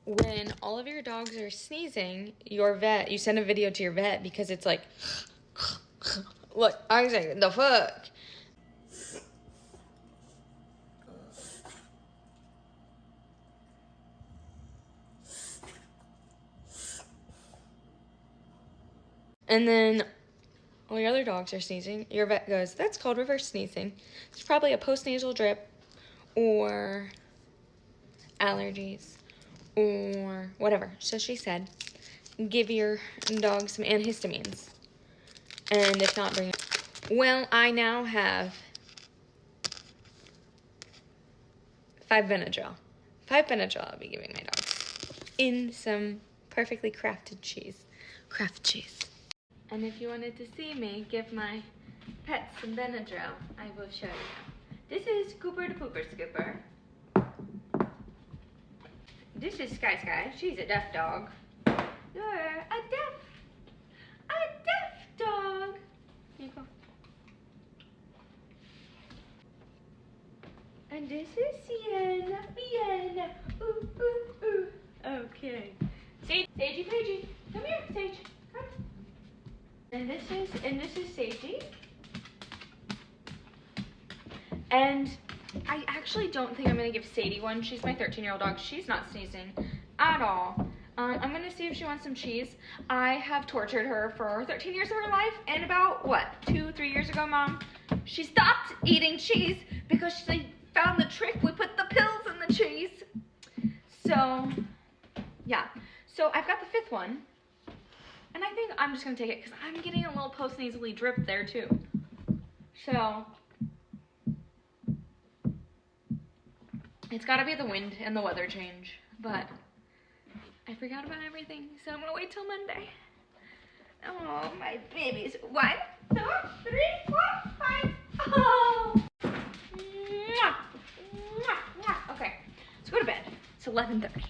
when all of your dogs are sneezing, you send a video to your vet because it's like, look, I was like, the fuck? And then all your other dogs are sneezing. Your vet goes, that's called reverse sneezing. It's probably a postnasal drip or allergies or whatever. So she said, give your dog some antihistamines. And if not, bring it. Well, I now have 5 Benadryl. 5 Benadryl I'll be giving my dogs in some perfectly crafted cheese. Craft cheese. And if you wanted to see me give my pets some Benadryl, I will show you. This is Cooper the Pooper Scooper. This is Sky Sky. She's a deaf dog. You're a deaf dog. Here you go. And this is Sienna. Sienna. Ooh, ooh, ooh. Okay. Sage, Sagey Pagey. Come here, Sage. Come. And this is Sagey. And I actually don't think I'm gonna give Sadie one. She's my 13-year-old dog. She's not sneezing at all. I'm gonna see if she wants some cheese. I have tortured her for 13 years of her life, and about, what, 2-3 years ago, Mom, she stopped eating cheese because she found the trick. We put the pills in the cheese. So, yeah. So I've got the 5th one, and I think I'm just gonna take it because I'm getting a little post-nasally drip there too. So, it's gotta be the wind and the weather change, but I forgot about everything, so I'm gonna wait till Monday. Oh, my babies. 1, 2, 3, 4, 5. Oh! Mwah! Mwah! Mwah! Okay, let's go to bed. It's 11:30.